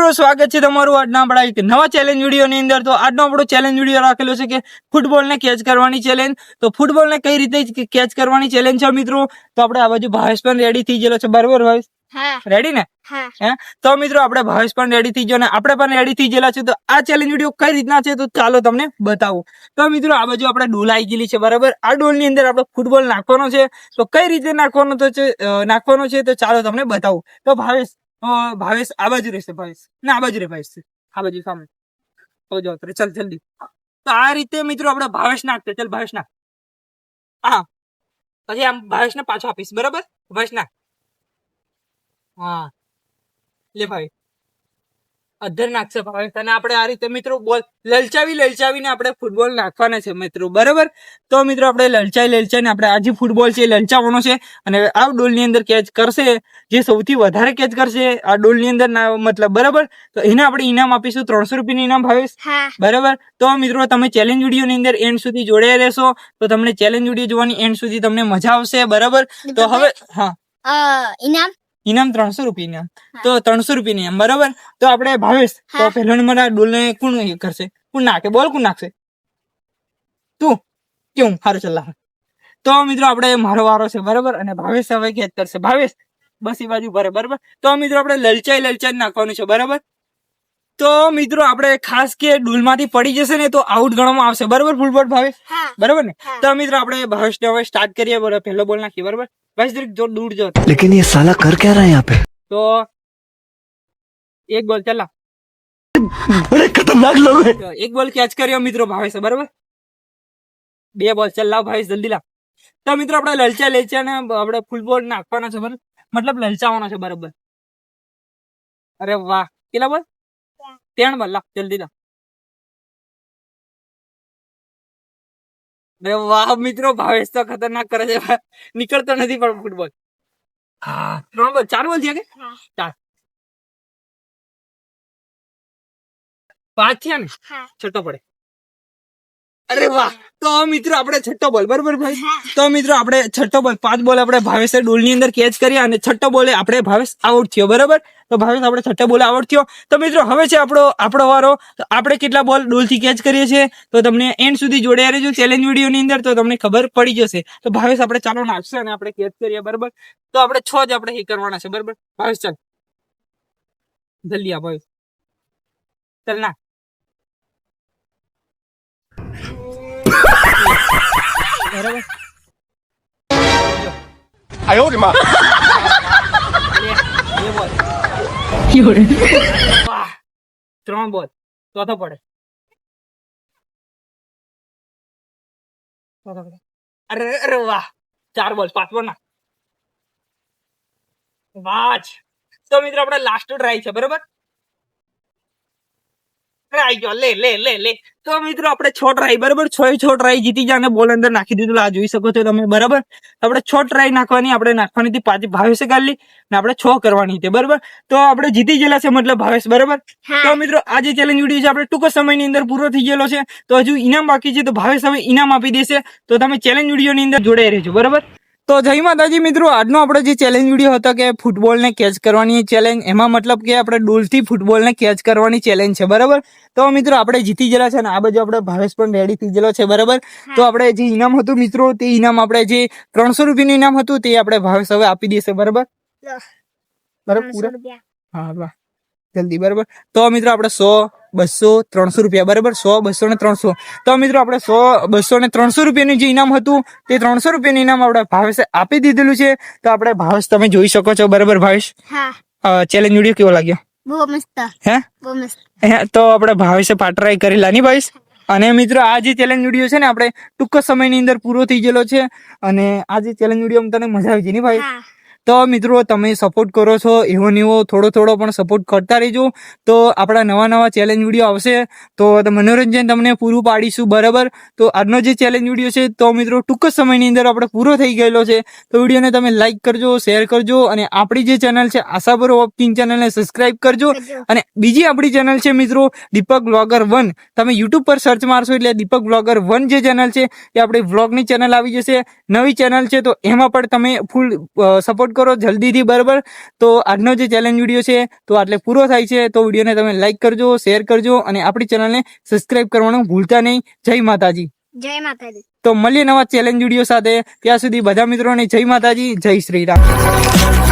મિત્રો સ્વાગત છે તમારું આજના આપણા એક નવા ચેલેન્જ વિડીયોની અંદર। તો આજનો આપણો ચેલેન્જ વિડીયો રાખેલો છે કે ફૂટબોલને કેચ કરવાની ચેલેન્જ। તો ફૂટબોલને કઈ રીતે કેચ કરવાની ચેલેન્જ છે મિત્રો। તો આપણે આ બાજુ ભાવેશ પણ રેડી થઈ ગયેલો છે, બરાબર ભાવેશ? રેડી ને? તો મિત્રો આપણે ભાવેશ પણ રેડી થઈ ગયો ને આપણે પણ રેડી થઈ ગયેલા છે। તો આ ચેલેન્જ વિડીયો કઈ રીતના છે તો ચાલો તમને બતાવું। તો મિત્રો આ બાજુ આપણે ડોલ આવી ગયેલી છે, બરાબર? આ ડોલની અંદર આપણે ફૂટબોલ નાખવાનો છે। તો કઈ રીતે નાખવાનો છે તો ચાલો તમને બતાવું। તો ભાવેશ આ બાજુ રહેશે, ભાવેશ ના આ બાજુ રે, ભાવેશ આ બાજુ સામે હો જાઓ, ચાલ જલ્દી। તો આ રીતે મિત્રો આપણે ભાવેશ નાખते, ચાલ ભાવેશ નાખ। હા પછી આમ ભાવેશ ને પાછો આપીશ, બરાબર? ભાવેશ નાખ। હા લે ભાઈ અધર નાખશે ભાવેશ, અને આપણે આ રીતે મિત્રો બોલ લલચાવીને આપણે ફૂટબોલ નાખવાના છે મિત્રો, બરાબર? તો મિત્રો આપણે લલચાઈને આપણે આ જે ફૂટબોલ છે લલચાવવાનો છે, અને આ ડોલની અંદર કેચ કરશે જે સૌથી વધારે કેચ કરશે આ ડોલની અંદર મતલબ, બરાબર? તો એને આપણે ઇનામ આપીશું 300 રૂપિયાનું ઇનામ, ભાવેશ, બરાબર? તો મિત્રો તમે ચેલેન્જ વિડીયોની અંદર એન્ડ સુધી જોડાયા રહેશો તો તમને ચેલેન્જ વિડીયો જોવાની એન્ડ સુધી તમને મજા આવશે, બરાબર? તો હવે ઇનામ 300 રૂપિયા ઇનામ, તો 300 રૂપિયા ઇનામ, બરાબર? તો આપણે ભાવેશ તો પહેલો નંબર આ ડોલ ને કોણ કરશે, કોણ નાખે, બોલ કોણ નાખશે? તું કેવું? સારું ચાલ। તો મિત્રો આપણે મારો વારો છે, બરાબર? અને ભાવેશ હવે કેચ કરશે। ભાવેશ બસ એ બાજુ ભરે, બરાબર? તો મિત્રો આપણે લલચાઈ નાખવાનું છે, બરાબર? તો મિત્રો આપણે ખાસ કે ડોલમાંથી પડી જશે ને તો આઉટ ગણવામાં આવશે, બરાબર? ફૂટબોલ ભાવેશ, બરાબર ને? તો મિત્રો આપણે ભાવેશને હવે સ્ટાર્ટ કરીએ, બરાબર? પહેલો બોલ નાખીએ, બરાબર? ભાવેશ જો દૂર જો, लेकिन ये साला कर क्या रहा है यहाँ पे? તો એક બોલ ચલા, बड़े खतरनाक लोग हैं। એક બોલ કેચ કર્યો મિત્રો ભાવેશ, બરાબર? બે બોલ ચાલ, લાવ ભાવેશ જલ્દી લાવ। તો મિત્રો આપણે લલચાઈને આપણે ફૂટબોલ નાખવાના છે, બરાબર? મતલબ લલચાવવાનો છે, બરાબર? અરે વાહ, કેટલા બોલ? 3 બોલ, લાવ જલ્દી લાવ। અરે વાહ મિત્રો, ભાવેશ તો ખતરનાક કરે છે, નીકળતો નથી પણ ફૂટબોલ। હા 3 બોલ, 4 બોલ થયા કે 4? 5 થયા ને? છઠ્ઠો પડે। અરે વાહ, તો મિત્રો આપણે છઠ્ઠો બોલ, બરાબર ભાઈ? તો મિત્રો આપણે છઠ્ઠો બોલ, 5 બોલ આપણે ભાવેશે ડોલની અંદર કેચ કર્યા અને છઠ્ઠો બોલે આપણે ભાવેશ આઉટ થયો, બરાબર? તો ભાવેશ આપણે છઠ્ઠો બોલે આઉટ થયો। તો મિત્રો હવે છે આપણો વારો। તો આપણે કેટલા બોલ ડોલથી કેચ કરીએ છીએ તો તમને એન્ડ સુધી જોડાયા રહેજો ચેલેન્જ વિડીયોની અંદર, તો તમને ખબર પડી જશે। તો ભાવેશ આપણે ચાલો નાખશે અને આપણે કેચ કરીએ, બરાબર? તો આપણે 6 જ આપણે કરવાના છે, બરાબર? ભાવેશ ચાલ જલ્દી આ, ભાવેશ ચાલ ના। બરાબર, आयो रे माँ। બે બોલ, વાહ 3 બોલ, ચોથો પડે। અરે વાહ 4 બોલ, 5 બોલ ના વાહ। તો મિત્રો આપણે લાસ્ટ ટ્રાય છે, બરાબર? ટ્રાય ગયો, લે। તો મિત્રો આપણે 6 ટ્રાય, બરાબર? 6 ટ્રાય જીતી જાય અને બોલ અંદર નાખી દીધું, આ જોઈ શકો છો તમે, બરાબર? આપણે 6 ટ્રાય નાખવાની હતી, પાછી ભાવેશે ગાલી ને આપણે 6 કરવાની હતી, બરાબર? તો આપણે જીતી ગયેલા છે, મતલબ ભાવેશ, બરાબર? તો મિત્રો આ જે ચેલેન્જ વિડીયો છે આપણે ટૂંક સમયની અંદર પૂરો થઈ ગયેલો છે। તો હજુ ઇનામ બાકી છે, તો ભાવેશ હવે ઇનામ આપી દેશે, તો તમે ચેલેન્જ વિડીયોની અંદર જોડાઈ રહેજો, બરાબર? તો જય માતાજી મિત્રો, આજનો આપણો જે ચેલેન્જ વિડીયો હતો કે ફૂટબોલને કેચ કરવાની ચેલેન્જ, એમાં મતલબ કે આપણે ડોલથી ફૂટબોલને કેચ કરવાની ચેલેન્જ છે, બરાબર? તો મિત્રો આપણે જીતી ગયેલા છે અને આ બાજુ આપણે ભાવેશ પણ રેડી થઈ ગયેલો છે, બરાબર? તો આપણે જે ઇનામ હતું મિત્રો, તે ઇનામ આપણે જે 300 રૂપિયાનું ઇનામ હતું તે આપણે ભાવેશ હવે આપી દેશે, બરાબર? પૂરા હા વાહ જલ્દી, બરાબર? તો મિત્રો આપણે 100, 200, 300 રૂપિયા, બરાબર? 100, 200 ને 300। તો મિત્રો આપણે 100, 200 ને 300 રૂપિયાનું જે ઇનામ હતું તે 300 રૂપિયાનું ઇનામ આપણે ભાવેશે આપી દીધેલું છે। તો આપણે ભાવેશ તમે જોઈ શકો છો, બરાબર ભાવેશ? ચેલેન્જ વિડીયો કેવો લાગ્યો? બહુ મસ્ત, બહુ મસ્ત। તો આપણે ભાવેશે પાટ્રાઈ કરી લાની ભાવેશ। અને મિત્રો આ જે ચેલેન્જ વિડીયો છે ને આપણે ટૂંક સમયની અંદર પૂરો થઈ ગયેલો છે, અને આ જે ચેલેન્જ વિડીયો તને મજા આવી ગઈ ને ભાઈ? તો મિત્રો તમે સપોર્ટ કરો છો એવો ને એવો થોડો પણ સપોર્ટ કરતા રહેજો, તો આપણા નવા ચેલેન્જ વિડીયો આવશે તો મનોરંજન તમને પૂરું પાડીશું, બરાબર? તો આજનો જે ચેલેન્જ વિડીયો છે તો મિત્રો ટૂંક સમયની અંદર આપણે પૂરો થઈ ગયેલો છે। તો વિડીયોને તમે લાઈક કરજો, શેર કરજો, અને આપણી જે ચેનલ છે આશાપુર ઓફ કિંગ ચેનલને સબસ્ક્રાઇબ કરજો। અને બીજી આપણી ચેનલ છે મિત્રો દીપક વ્લોગર 1, તમે યુટ્યુબ પર સર્ચ મારશો એટલે દીપક વ્લોગર 1 જે ચેનલ છે એ આપણી વ્લોગની ચેનલ આવી જશે। નવી ચેનલ છે તો એમાં પણ તમે ફૂલ સપોર્ટ કરો જલ્દીથી, બરાબર. તો આજનો જે ચેલેન્જ વિડીયો છે તો આટલે પૂરો થાય છે. તો વિડીયોને તમે લાઈક કરજો, શેર કરજો અને આપણી ચેનલને સબસ્ક્રાઇબ કરવાનું ભૂલતા નહીં. જય માતાજી. જય માતાજી. તો મળીએ નવા ચેલેન્જ વિડીયો સાથે. ત્યાં સુધી બધા મિત્રોને જય માતાજી, જય શ્રી રામ.